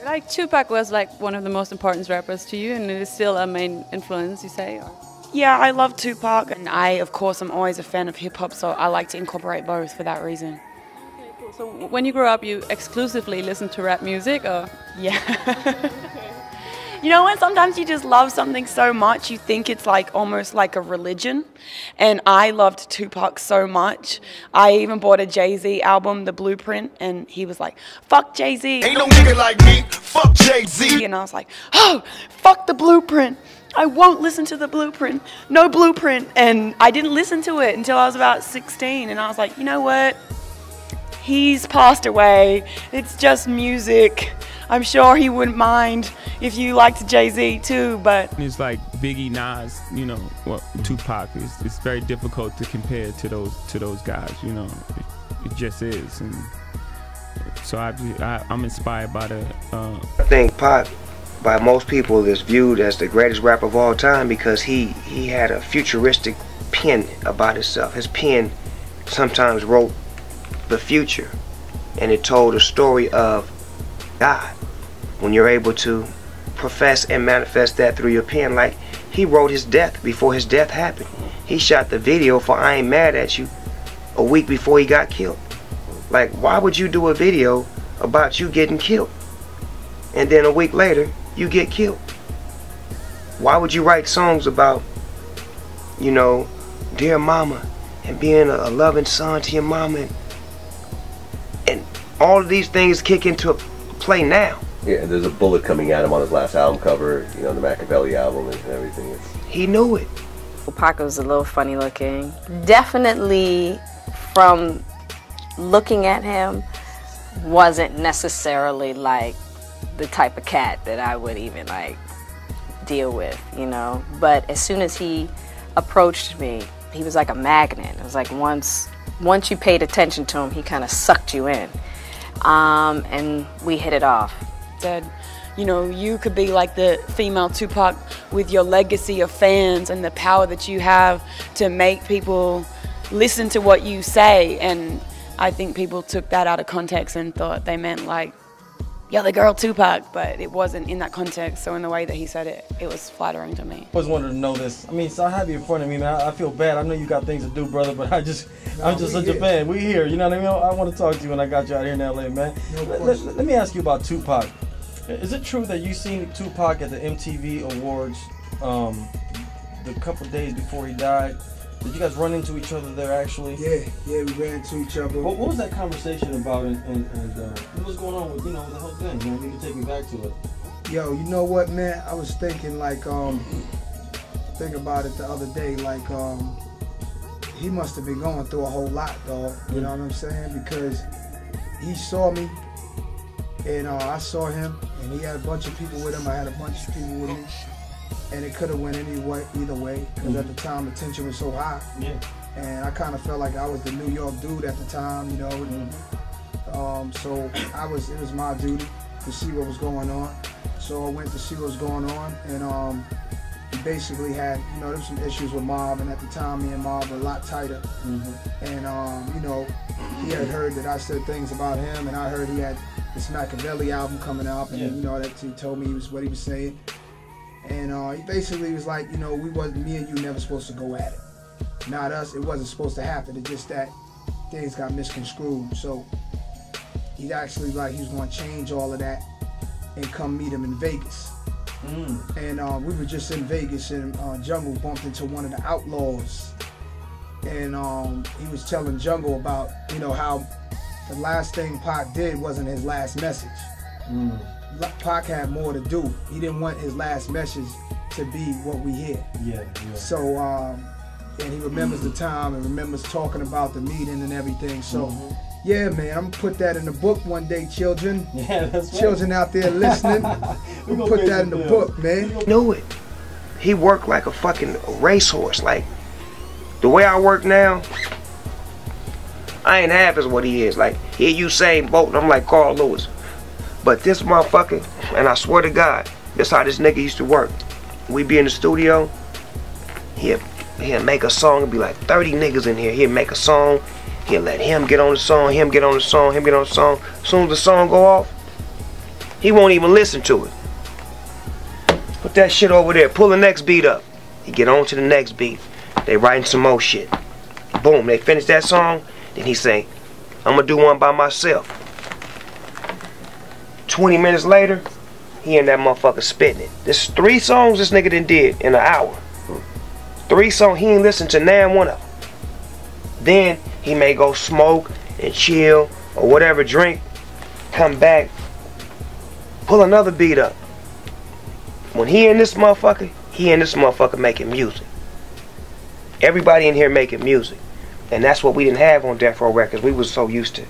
Like Tupac was like one of the most important rappers to you, and it is still a main influence, you say? Or? Yeah, I love Tupac, and I, of course, I'm always a fan of hip-hop, so I like to incorporate both for that reason. Okay, cool. So when you grew up, you exclusively listened to rap music, or? Yeah. You know what, sometimes you just love something so much, you think it's like almost like a religion, and I loved Tupac so much. I even bought a Jay-Z album, The Blueprint, and he was like, fuck Jay-Z. Ain't no nigga like me, fuck Jay-Z. And I was like, oh, fuck The Blueprint. I won't listen to The Blueprint. No Blueprint. And I didn't listen to it until I was about 16, and I was like, you know what? He's passed away. It's just music. I'm sure he wouldn't mind if you liked Jay-Z too, but... It's like Biggie, Nas, you know, well, Tupac. It's very difficult to compare to those guys, you know. It just is. And so I'm inspired by the... I think Pac, by most people, is viewed as the greatest rapper of all time because he had a futuristic pen about himself. His pen sometimes wrote the future, and it told a story of God. When you're able to profess and manifest that through your pen, like he wrote his death before his death happened. He shot the video for I Ain't Mad At You a week before he got killed. Like, why would you do a video about you getting killed and then a week later you get killed? Why would you write songs about, you know, dear mama and being a loving son to your mama, and all of these things kick into play now? Yeah, and there's a bullet coming at him on his last album cover, you know, the Machiavelli album and everything. He knew it. Tupac was a little funny looking. Definitely, from looking at him, wasn't necessarily like the type of cat that I would even like deal with, you know. But as soon as he approached me, he was like a magnet. It was like once you paid attention to him, he kind of sucked you in. And we hit it off. Said, you know, you could be like the female Tupac with your legacy of fans and the power that you have to make people listen to what you say. And I think people took that out of context and thought they meant like, you're the girl Tupac, but it wasn't in that context. So in the way that he said it, it was flattering to me. I always wanted to know this. I mean, so I have you in front of me, man. I feel bad. I know you got things to do, brother, but I'm just such a fan. We here, you know what I mean? I want to talk to you when I got you out here in LA, man. Let me ask you about Tupac. Is it true that you seen Tupac at the MTV Awards the couple days before he died? Did you guys run into each other there actually? Yeah, we ran into each other. What was that conversation about, and what was going on with, you know, the whole thing? You know, you can take me back to it. Yo, you know what, man? I was thinking like, think about it the other day, like, he must have been going through a whole lot, dog. You know what I'm saying? Because he saw me, and I saw him, and he had a bunch of people with him. I had a bunch of people with me. And it could have went either way, because at the time the tension was so high. Yeah. And I kind of felt like I was the New York dude at the time, you know. So it was my duty to see what was going on. So I went to see what was going on, and he basically had, you know, there was some issues with Mob, and at the time me and Mob were a lot tighter. And you know, he had heard that I said things about him, and I heard he had this Machiavelli album coming out, and you know, that he told me what he was saying. And he basically was like, you know, me and you never supposed to go at it. Not us, it wasn't supposed to happen. It's just that things got misconstrued. So he actually like he was going to change all of that and come meet him in Vegas. And we were just in Vegas, and Jungle bumped into one of the Outlaws. And he was telling Jungle about, you know, how the last thing Pac did wasn't his last message. Pac had more to do. He didn't want his last message to be what we hear. Yeah. So, and he remembers the time and remembers talking about the meeting and everything. So, yeah, man, I'm gonna put that in the book one day, children. Yeah, that's right. Children out there listening, we're gonna put that in the book, man. He knew it. He worked like a fucking racehorse. Like, the way I work now, I ain't half as what he is. Like, here Usain Bolt, and I'm like Carl Lewis. But this motherfucker, and I swear to God, this how this nigga used to work. We be in the studio, he'll make a song, it'll be like 30 niggas in here. He'll make a song, he'll let him get on the song, him get on the song, him get on the song. As soon as the song go off, He won't even listen to it. Put that shit over there. Pull the next beat up. He get on to the next beat. They writing some more shit. Boom, they finish that song. Then he say, I'm gonna do one by myself. 20 minutes later, he and that motherfucker spitting it. This 3 songs this nigga done did in an hour. 3 songs, he ain't listened to none one of them. Then he may go smoke and chill or whatever, drink, come back, pull another beat up. When he in this motherfucker making music. Everybody in here making music. And that's what we didn't have on Death Row Records. We was so used to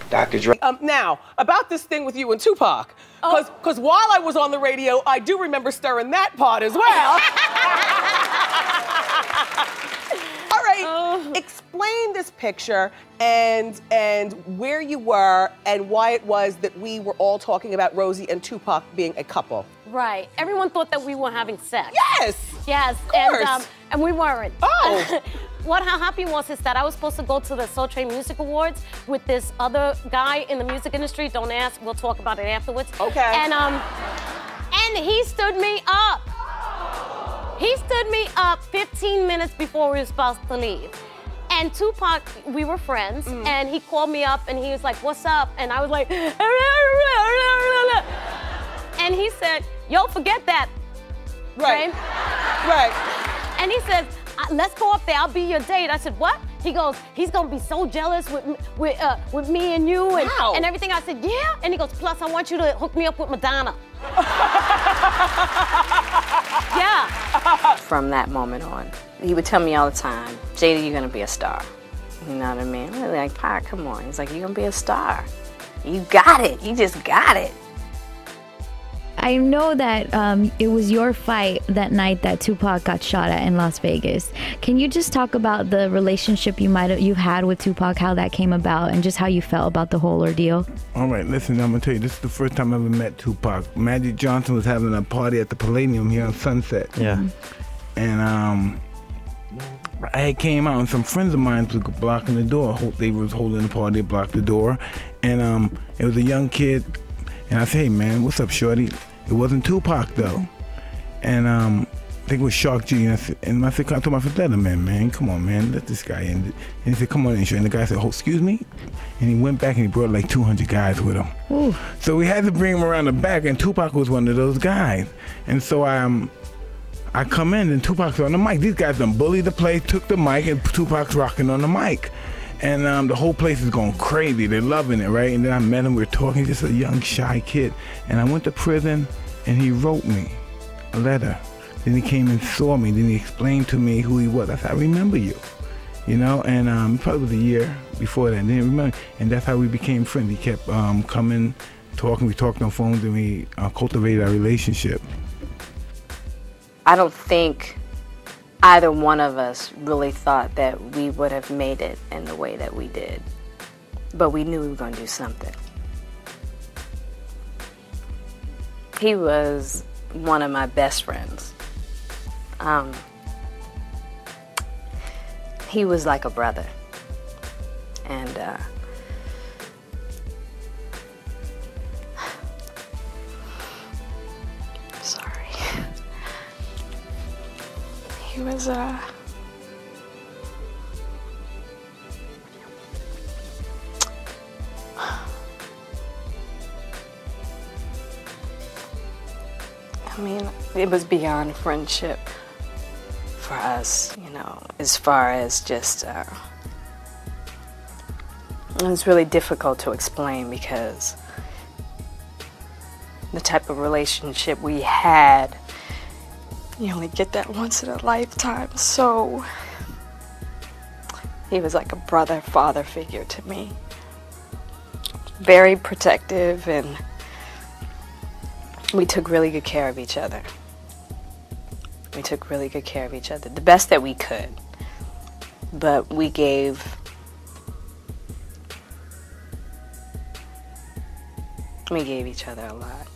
Dr. Dre. Now, about this thing with you and Tupac. Because while I was on the radio, I do remember stirring that pot as well. All right, explain this picture and where you were and why it was that we were all talking about Rosie and Tupac being a couple. Right. Everyone thought that we were having sex. Yes! Yes. Of course. And we weren't. Oh! How happy was is that I was supposed to go to the Soul Train Music Awards with this other guy in the music industry. Don't ask, we'll talk about it afterwards. Okay. And he stood me up. He stood me up 15 minutes before we were supposed to leave. And Tupac, we were friends, and he called me up and he was like, what's up? And I was like, and he said, yo, forget that. Right. Right. And he says, let's go up there, I'll be your date. I said, what? He goes, he's gonna be so jealous with me and you and everything. I said, yeah. And he goes, plus I want you to hook me up with Madonna. Yeah. From that moment on, he would tell me all the time, Jada, you're gonna be a star. You know what I mean? I'm like, Pa, come on. He's like, you're gonna be a star. You got it, you just got it. I know that it was your fight that night that Tupac got shot at in Las Vegas. Can you just talk about the relationship you had with Tupac, how that came about, and just how you felt about the whole ordeal? All right, listen, I'm gonna tell you, this is the first time I ever met Tupac. Magic Johnson was having a party at the Palladium here on Sunset. Yeah. And I had came out and some friends of mine were blocking the door. They was holding the party, blocked the door. And it was a young kid. And I said, hey man, what's up, shorty? It wasn't Tupac though. And I think it was Shark G. And I said, I told my friend, let him in, man. Come on, man, let this guy in. And he said, come on in, shorty. And the guy said, oh, excuse me? And he went back and he brought like 200 guys with him. Ooh. So we had to bring him around the back, and Tupac was one of those guys. And so I come in and Tupac's on the mic. These guys done bullied the place, took the mic, and Tupac's rocking on the mic. And the whole place is going crazy. They're loving it, right? And then I met him. We were talking, just a young, shy kid. And I went to prison, and he wrote me a letter. Then he came and saw me. Then he explained to me who he was. I said, I remember you, you know? And probably was a year before that. And then remember, and that's how we became friends. He kept coming, talking. We talked on phones, and we cultivated our relationship. I don't think either one of us really thought that we would have made it in the way that we did. But we knew we were going to do something. He was one of my best friends. He was like a brother. And sorry. He was I mean, it was beyond friendship for us, you know, as far as just, it was really difficult to explain because the type of relationship we had, you only get that once in a lifetime, so he was like a brother, father figure to me. Very protective, and we took really good care of each other. We took really good care of each other, the best that we could. But we gave each other a lot.